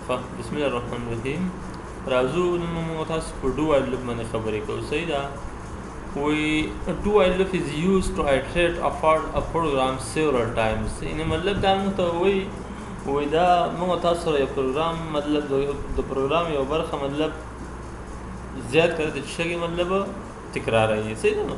بسم الله الرحمن الرحیم. راځو نن موږ تاسو په ډو وایل لوپ باندې خبرې کوو. صحیح ده. ډو وایل لوپ is used to iterate a program several times. یعنی مطلب دا موږ ته وایي دا موږ تاسو سره یو پروګرام مطلب د پروګرام یو برخه مطلب زیات کړی چې شګي مطلب تکرارایي. صحیح ده.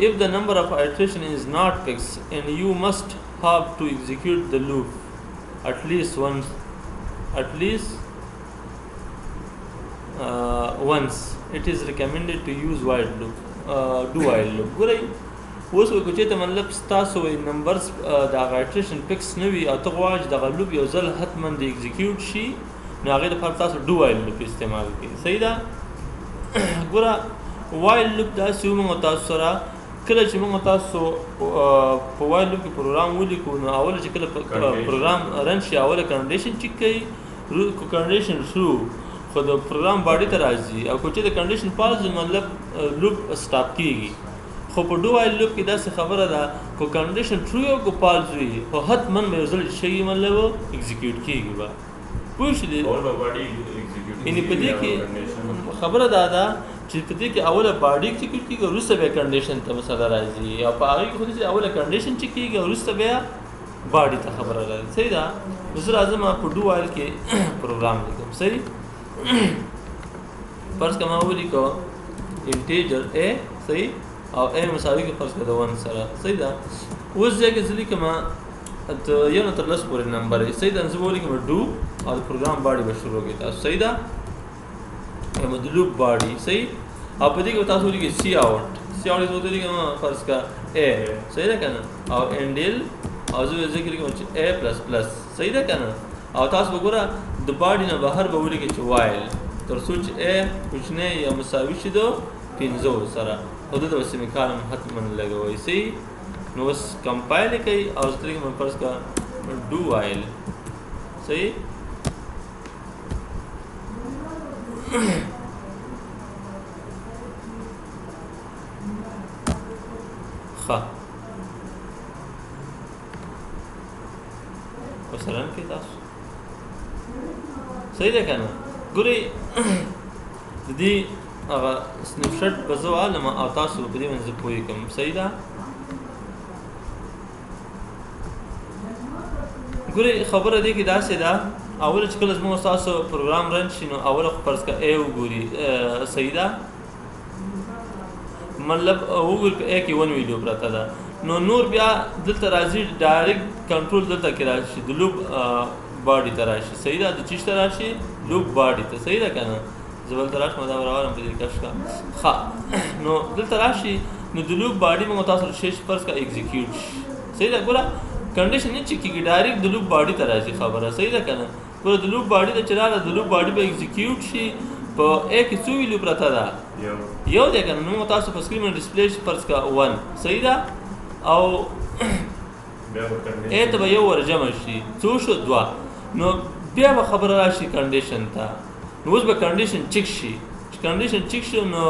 If the number of iteration is not fixed and you must have to execute the loop at least once, it is recommended to use while loop, do while loop. ګورئ اوس وایي چې ته مطلب ستاسو نمبرز د هغه iteration fix نه وي او ته غواړې چې دغه لوپ یو ځل حتما د execute شي نو هغې دپاره تاسو do while loop استعمال کړئ. صحیح ده. ګوره while loop داسې موږ تاسو سره کله چې موږ تاسو په while loop کې پروګرام ولیکو نو اوله چې کله پروګرام رن شي اوله کنډیشن چیک کوي کنډیشن شو خو د پروګرام باډي ته راځي او که چې د کنډیشن پاس مطلب لوپ سټاپ کیږي. خو په ډو وایل لوپ کې داسې خبره ده که کنډیشن ټرو او که فالس وي خو حتما به یو ځل شي مطلب ایگزیکیوټ کیږي به پوه شولې. یعنې په دې کې خبره دا ده چې په دې کې اوله باډي ایگزیکیوټ کیږي وروسته بیا کنډیشن ته مسله راځي او په هغې کې خو داسې اوله کنډیشن چیک کیږي وروسته بیا باډي ته خبره راځي. صحیح ده. زه راځم په ډو وایل کې پروګرام لیکم. صحیح. فرض کما ولیکو انټیجر a صحیح او a مساوي کې فرض کړه 1 سره. صحیح ده. اوس ځکه چې لیکم ته یو نه تر لس پورې نمبر یې. صحیح ده. زه ولیکم ډو او پروګرام باډي به شروع کړي تاسو. صحیح ده. د لوپ باډي. صحیح. او په دې کې تاسو ولیکئ سی آوټ یې ولیکم فرض کړه a. صحیح ده کنه. او انډل او زه ذکر کوم چې a++. صحیح ده کنه. او تاسو وګوره د باډي نه بهر به ولیکئ چې وایل تر څو چې a کوچنی یا مساوي شي د 15 سره او دلته به سیمیکالن حتما لګوئ. صحیح. نو اوس کمپایل یې کوئ او زه ترې فرض کړه ډو وایل. صحیح. ښه مثلا کې تاسو صحیح ده که نه. ګورئ د دې هغه سنپ شاټ به زه والم او تاسو په دې باندې زه پوهېږم. صحیح ده. ګورئ خبره دې کې داسې ده اوله چې کله زموږ ستاسو پروګرام رن شي نو اوله خو فرض کړه a وګوري. صحیح ده. مطلب وګورئ په a کې 1 ویډیو پرته ده نو نور بیا دلته راځي ډایرکټ کنټرول دلته کې راشي د لوپ باډي ته راشي. صحیح ده. د چیش ته راشي لوپ باډي ته. صحیح ده که نه. زه بلته راشم دا به راوړم په دې کش کا ښه نو دلته راشي نو د لوپ باډي موږ تاسو شي فرض کا ایگزیکیوټ شي. صحیح ده. ګوره کنډیشن نه چې کېږي ډایرکټ د لوپ باډي ته راځي خبره. صحیح ده که نه. ګوره د لوپ باډي ته چې راغله د لوپ باډي به ایگزیکیوټ شي په a کې څو ویلو پرته ده یو دی که نه. نو موږ تاسو په سکرین باندې ډسپلی شي فرض کا 1. صحیح ده. او a ته به یو ورجمع شي څو شو 2 نو بیا به خبره راشي کنډیشن ته. نو اوس به کنډیشن چیک شي چې کنډیشن چیک شي نو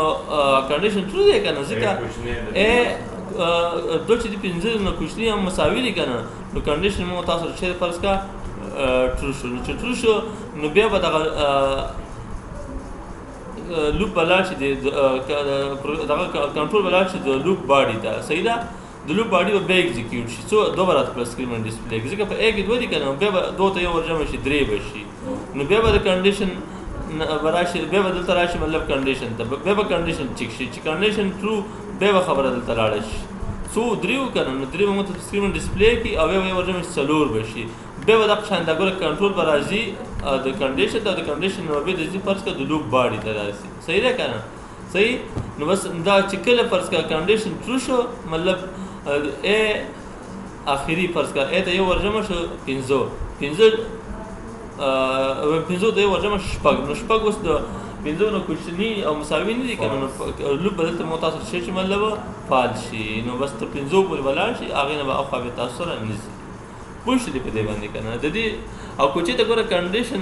کنډیشن ټرو دی که نه ځکه a دو چې د 15 نه کوچني هم مساوي دي که نه نو کنډیشن موږ تاسو چې فرض کا ټرو شو. نو چې ټرو شو نو بیا به دغه لوپ به لاړ شي دغه کنټرول به لاړ شي د لوپ باډي ته. صحیح ده. د لوپ باډي به بیا ایگزیکیوټ شي څو 2 به راته په سکرین باندې ډسپلی کړي ځکه په a کې 2 دي که نه بیا به 2 ته یو ورجمع شي 3 به شي نو بیا به د کنډیشن به راشي بیا به دلته راشي مطلب کنډیشن ته بیا به کنډیشن چیک شي چې کنډیشن ټرو بیا به خبره دلته لاړه شي څو 3 وکړه نو 3 به موږ ته په سکرین باندې ډسپلی کړي او بیا به یې ورجمع شي 4 به شي بیا به دغه شان دا ګوره کنټرول به راځي د کنډیشن ته د کنډیشن نو بیا د دې فرض کړه د لوپ باډي ته راشي. صحیح ده که نه. صحیح. نو بس دا چې کله فرض کړه کنډیشن ټرو شو مطلب a آخري فرض کړه a ته یو ورجمع شو 15 ته یو ورجمع شو 6 نو 6 اوس د 15 نو کوچني او مساوي نه دي که نه نو لوپ به دلته موږ تاسو شي چې مطلب فعال شي نو بس تر 15 پورې به لاړ شي هغې نه به اخوا بیا تاسو سره نیسي. پوه شولې په دې باندې که نه. د دې او که چېرته ګوره کنډیشن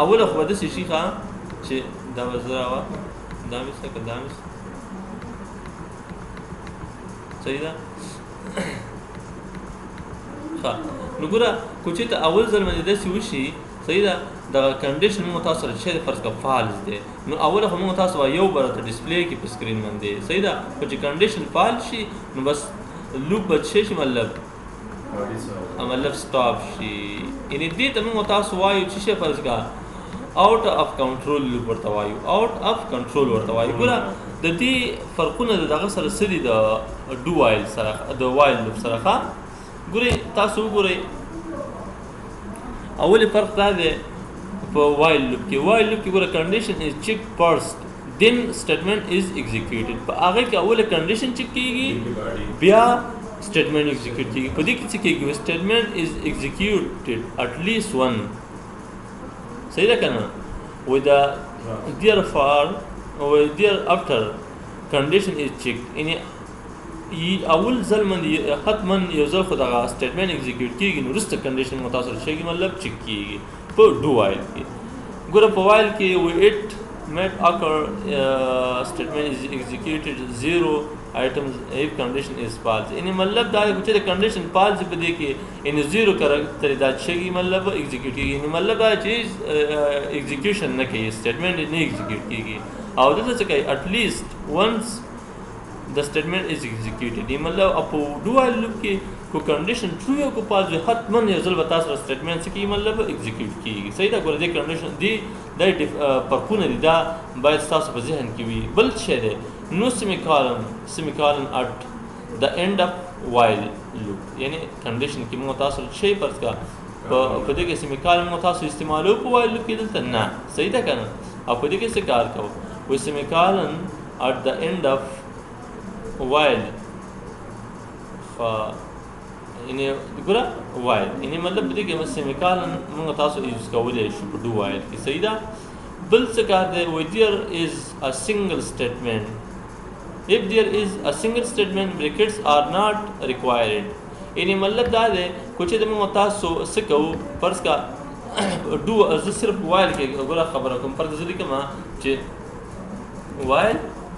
اوله خو به داسې شي ښه چې دا به زه راواخلم دا مې که دا مې صحیح ده. ښه نو ګوره که چېرته اول ځل باندې داسې وشي صحیح ده دغه کنډیشن موږ تاسو سره چې فرض کا فالس دی نو اوله خو موږ تاسو یو بر ته ډسپلی کې په سکرین باندې صحیح ده خو چې کنډیشن فال شي نو بس لوپ بچ شي مطلب سٹاپ شي یعنی دې ته موږ تاسو وایو چې فرض کا آؤٹ اف کنټرول لوپ ورته وایو آؤٹ اف کنټرول ورته وایو ګوره د دې فرقونه دغه سره سړي د ډو وایل سره د وایل لوپ سره ګوري تاسو وګورئ اول فرق دا دی په وایل لوپ کې ګوره کنډیشن از چیک فرست دین سټیټمنټ از ایگزیکیوټډ په هغه کې اوله کنډیشن چیک کیږي بیا سټیټمنټ ایگزیکیوټ کیږي په دې کې څه کیږي سټیټمنټ از ایگزیکیوټډ ات لیست ون صحیح ده کنه with the therefore or thereafter condition is checked یعنی اول ځل باندې حتما یو ځل خو دغه سټیټمنټ ایگزیکیوټ کیږي نو وروسته کنډیشن متاثر شي مطلب چیک کیږي په ډو وایل کې ګوره په وایل کې اٹ might occur statement is executed 0 items if condition is false یعنی مطلب دا چې د کنډیشن false په دې کې ان 0 کریکټر دا شي مطلب ایگزیکیوټ کیږي یعنی مطلب دا چې ایگزیکیوشن نه کوي سټیټمنټ نه ایگزیکیوټ کیږي او دا څه کوي at least once the statement is executed یعنی مطلب اپو ډو وایل لوپ کې کو کنډیشن ټرو یا کو فالس حتما یو ځل وتا سره سټیټمنټ څه کی مطلب ایگزیکیوټ کیږي صحیح دا ګوره دې کنډیشن دی د فرقونه دي دا باید تاسو په ذهن کې وي بل څه دی نو semicolon at the end of while loop یعنی کنډیشن کې موږ تاسو شی فرض کا په دې کې semicolon موږ تاسو استعمالو په while loop کې دلته نه صحیح ده کنه او په دې کې څه کار کوو و semicolon at the end of while یعنی ګوره وایل یعنی مطلب دې کې سیمیکالن موږ تاسو یوز کولای شو په ډو وایل کې صحیح ده بل څه کار دی و there is a single statement if there is a single statement brackets are not required یعنی مطلب دا دی چې موږ تاسو څه کوو فرض کا ډو از صرف وایل کې ګوره خبره کوم فرض ځکه ما چې وایل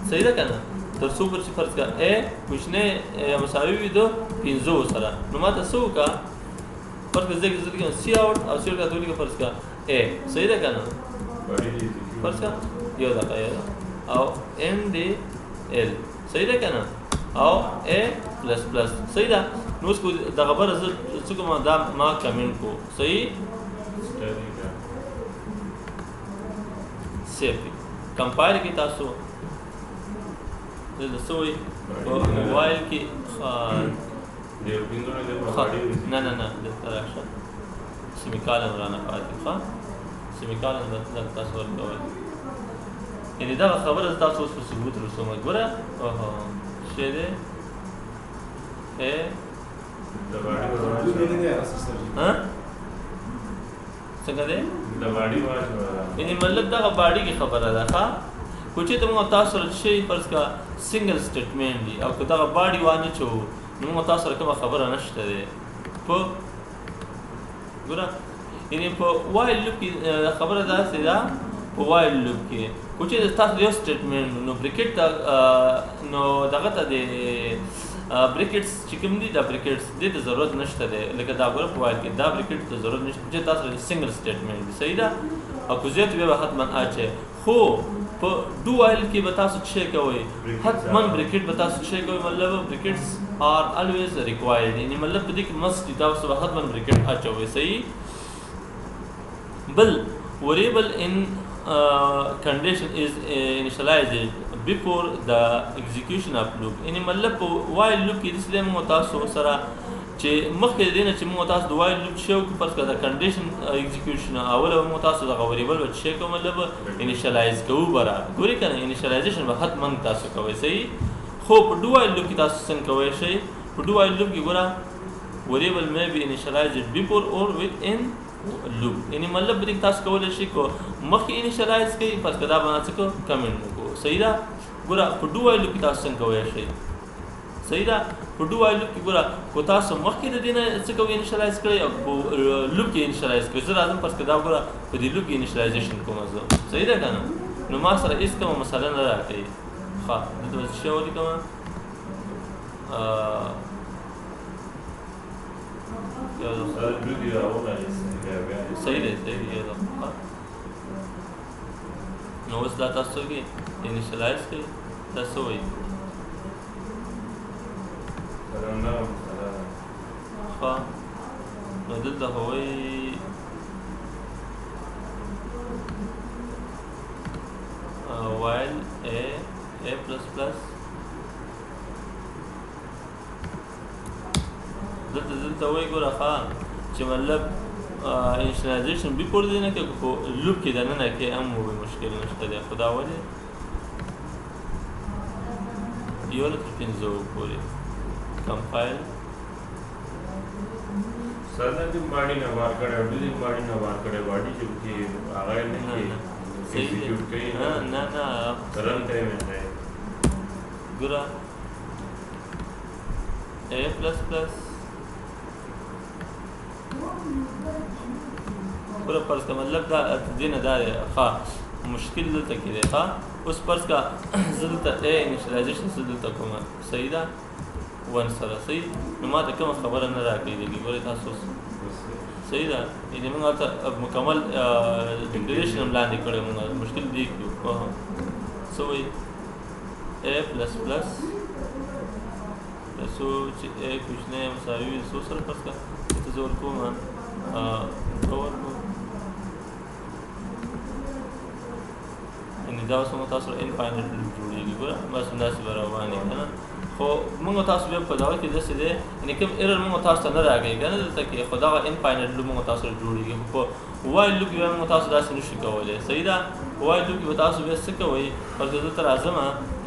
صحیح ده کنه تر څو پر فرض کا ا کوشنه مساوي وي دو 15 سره نو ماته څو کا فرض ځکه سی اوټ او سی اوټ ته فرض کا ا صحیح ده کنه فرض کا یو دا او ام ډي ال صحیح ده کنه او ا پلس پلس صحیح ده نو اس کو دا خبره څه کوم دا ما کمنټ کو صحیح سیف کمپایل کی تاسو د سوې موبایل کې نه د راشه سیمیکالن رانه پاتې سیمیکالن د تاسو ورکول یعنی دا خبره تاسو اوس په ثبوت رسوم ګوره اوه شه دې ا ها څنګه دې د باډي واش یعنی مطلب دا باډي کی خبره ده ښا کوچې ته موږ تاسو شي فرض کا سنگل سټیټمنټ دی او دا باډي وانه چو نو موږ تاسو کومه خبره نشته ده په ګوره یعنی په وایل لوپ کې خبره ده چې دا په وایل لوپ کې کوچې تاسو یو سټیټمنټ نو بریکټ نو دغه ته دی بریکټس چې کوم دي دا بریکټس دې ته ضرورت نشته ده لکه دا ګوره په وایل کې دا بریکټ ته ضرورت نشته چې تاسو سنگل سټیټمنټ دی صحیح ده او کوزیت به حتما اچي خو په ډو وایل کې به تاسو څه کوئ حتما بریکټ به تاسو څه کوئ مطلب بریکټس آر الویز ریکوایرډ یعنی مطلب دې کې مست تاسو حتما بریکټ اچوي صحیح بل variable in condition is initialized before the execution of loop یعنی مطلب while loop کې د سلام تاسو سره چې مخکې دینه چې موږ تاسو د while loop شو کې پس کړه condition execution اوله موږ تاسو د variable و چې کوم مطلب initialize کوو برابر ګوري کنه initialization به حتما تاسو کوي صحیح خو په do while loop کې تاسو څنګه کوي شي په do while loop کې ګوره variable may be initialized before or within loop یعنی مطلب دې تاسو کولای شئ کو مخکې initialize کوي پس کدا باندې څه کو کمنټ کو صحیح ده ګوره په do while loop کې تاسو څنګه کوي شي صحیح ده په do while loop کې ګوره کو تاسو مخکې د دینه څه کوي initialize کړئ او په loop کې initialize کړئ زه راځم پس کدا ګوره په دې loop کې initialization کوم زه صحیح ده کنه نو ما سره هیڅ کوم مثلا نه راځي ښه د څه ولې کوم یو سر دوی راوړل بیا صحیح دی یو دقیقه نو اوس دا تاسو کې انیشلایز کړئ دا څه وایي ښه نو دلته خو وایي while a plus plus دلته وایي ګوره ښه چې مطلب انیشلایزیشن بی پورې دی نه کې خو لوپ کې دننه کې هم وایي مشکل نشته دی خو دا ولې یو له تر پنځو پورې کمپایل سر نه دې باندې نه وار کړی دې باندې نه وار کړی باندې چې هغه نه کې ایگزیکیوټ کوي نه رن کوي مې ګوره a plus plus ګوره فرض کا مطلب دا دې نه دا ښه مشکل دلته کې دی ښه اوس فرض کا زه دلته a انیشلایزیشن زه دلته کوم صحیح ده 1 سره صحیح نو ما ته کومه خبره نه راکړې ګوره تاسو صحیح ده یعنې موږ هلته مکمل ډیکلیریشن هم لاندې کړی موږ مشکل دی کړو څه وایي a پلس پلس څو چې a کوچنی مساوي وي څو سره فرض کړه دلته زه ورکوم دوه ورکوم یعنې دا اوس موږ تاسو سره انفاینټ لوپ جوړېږي ګوره بس همداسې به روان یې که نه خو موږ تاسو بیا په دغه کې داسې دی یعنې کوم ایرر موږ تاسو ته نه راغی که نه دلته کې خو دغه انفاینټ لوپ موږ تاسو سره جوړېږي خو په وایل لوپ کې بیا موږ تاسو داسې نشو کولی صحیح ده وایل لوپ کې به تاسو بیا څه کوئ فرض کړه دلته راځم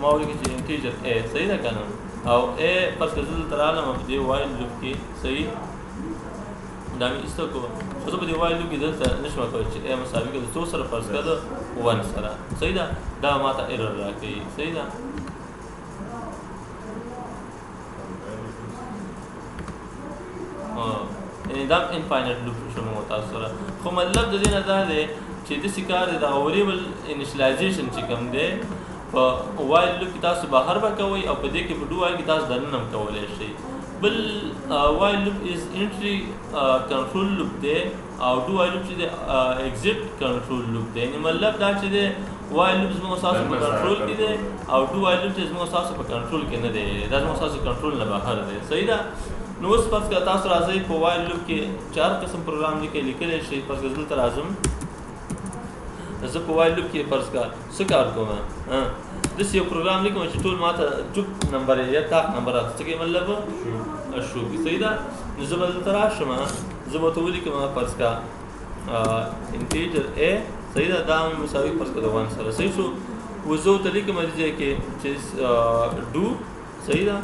ما ولیکئ چې انټیجر a صحیح ده که نه او a فرض کړه زه دلته رالم په دې وایل لوپ کې صحیح دا مې ایسته کړو خو زه په دې وایل لوپ کې دلته نشم کولی چې a مساوي کړه د څو سره فرض کړه د 1 سره صحیح ده دا ما ته ایرر راکوي صحیح ده یعنې دا هم انفاینټ لوپ شو موږ تاسو سره خو مطلب د دې نه دا دی چې داسې کار دی دغه وریبل انیشلایزیشن چې کوم دی په وایل لوپ کې تاسو بهر به کوئ او په دې کې په ډو وایل کې تاسو دننه هم کولی شئ بل وایل لوپ از انټري کنټرول لوپ دی او ډو وایل لوپ چې دی ایگزیټ کنټرول لوپ دی یعنې مطلب دا چې دی وایل لوپ زموږ ستاسو په کنټرول کې دی او ډو وایل لوپ چې زموږ ستاسو په کنټرول کې نه دی دا زموږ ستاسو کنټرول نه بهر دی صحیح ده نو اوس فرض کړه تاسو راځئ په وایل لوپ کې 4 قسم پروګرام لیکلی شئ فرض کړه دلته راځم زه په وایل لوپ کې فرض کړه څه کار کوم داسې یو پروګرام لیکم چې ټول ما ته چوپ نمبر یا تاق نمبر راته څه کوي مطلب شو صحیح ده نو زه به دلته راشم زه به ورته ولیکم فرض کړه انټیجر a صحیح ده دا مساوي فرض کړه د 1 سره صحیح شو اوس زه ورته لیکم دې ځای کې چې ډو صحیح ده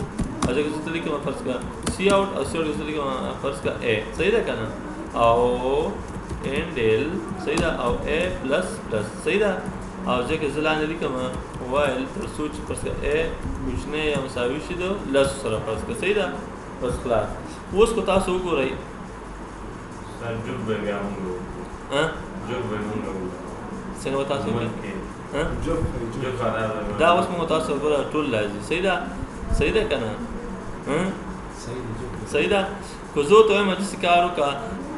ځکه زه ته لیکم فرض کړه سی آوټ او سی آوټ زه لیکم فرض کړه a صحیح ده که نه او انډل صحیح ده او a پلس پلس صحیح ده او ځکه زه لاندې لیکم وایل تر څو چې فرض کړه a کوچنی یا مساوي شي د لسو سره فرض کړه صحیح ده بس خلاص اوس کو تاسو وګورئ جوب به بیا موږ جوب به موږ څنګه به تاسو وکړئ جوب دا اوس موږ تاسو وګوره ټول راځي صحیح ده که نه صحیح ده خو زه ورته وایم داسې کار وکړه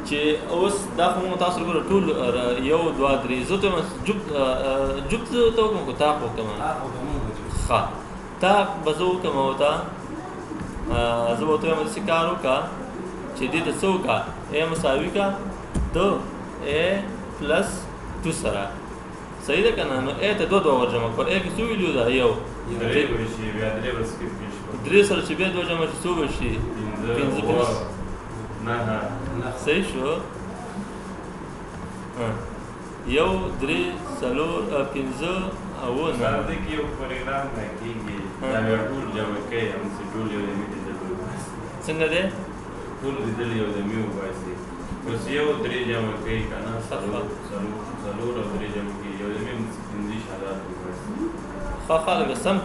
چې اوس دا خو موږ تاسو وګوره ټول 1 2 3 زه ورته وایم جوب زه ورته وکړم خو تاق وکړم ښه تاق به زه وکړم ورته زه به ورته وایم داسې کار وکړه چې دې ته څه وکړه a مساوي کړه د a پلس 2 سره صحیح ده که نه نو a ته 2 ورجمع کړه a کې څو ویلیو ده یو درې سره چې بیا 2 جمع شي څو به شي 5 صحیح شو 1 3 4 5 او 9 دې کې یو پروګرام نه کېږي دا یو ټول جمع کوي هم چې ټول یو لیمیټ دی څنګه دی ټول دې یو د میو وایسي اوس یو 3 جمع کوي که نه څلور او 3 جمع کوي یو د میو 15 حالات وایسي ښه لږه سم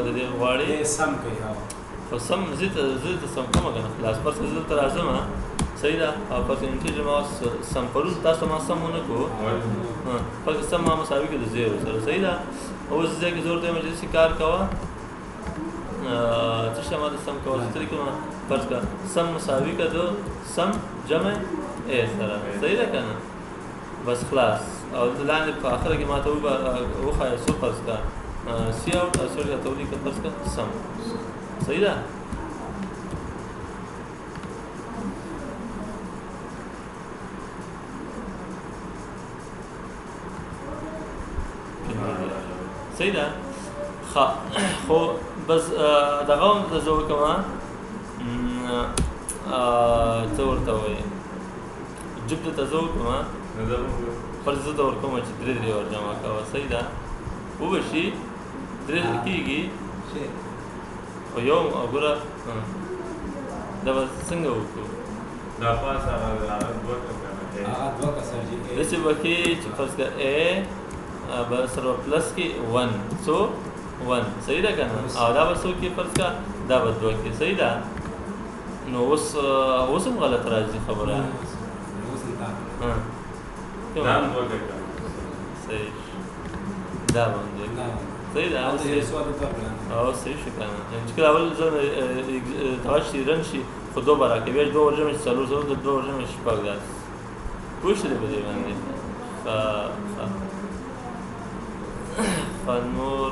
د دې غواړي سم کوي خو سم زه ته سم کومه که نه خلاص فرض کړه زه دلته راځم صحیح ده او فرض کړه انټیجر ما سم پرون تاسو ما سم ونه کړو فرض کړه سم ما مساوي کړه د 0 سره صحیح ده اوس ځای کې زه ورته وایم چې داسې کار کوه څه شی ما ته سم کوه زه ته لیکم فرض کا سم مساوي کا دو سم جمع ا سره صحیح ده کنه بس خلاص او لاندې په اخر کې ما ته وخایې سو فرض کا سی اوټ او سوري ته ولیکه فرض کا سم صحیح ده صحیح ده خو بس دغه هم زه وکړم څه ورته وایي جبته ته زه وکړم فرض زه ته ورکوم چې درې درې ور جمع کوه صحیح ده وبه شي درې کېږي خو یو وګوره دا به څنګه وکړو دا پاس هغه دوه کسر داسې به کېږي چې فرض کړه ا به سره پلس کې 1 سو 1 صحیح ده که نه او دا به څو کې فرض کړه دا به 2 کې صحیح ده نو اوس هم غلط راځي خبره صحیح دا باندې صحیح ده او صحیح شو که نه چې کله اول زه دغه شي رن شي خو دوه به راکړي بیا 2 ورجمع شي 4 زره 2 ورجمع شي 6 داسې پوه شولې په دې باندې نور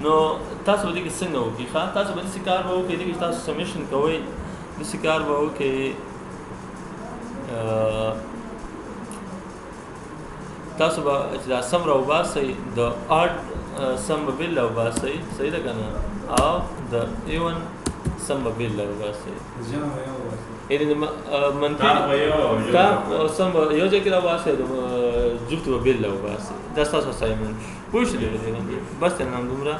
نو تاسو به دې کې څنګه وکړئ تاسو به داسې کار به وکړئ چې تاسو سمیشن کوئ داسې کار به وکړئ تاسو به چې دا سم راوباسئ د اډ سم به بل راوباسئ صحیح ده که نه او د A1 سم به بل راوباسئ یعنې د منفي کار سم به یو ځای کې راوباسئ د جفت به بل راوباسئ دا ستاسو اسایمنټ پوه شولې بس تر نن دومره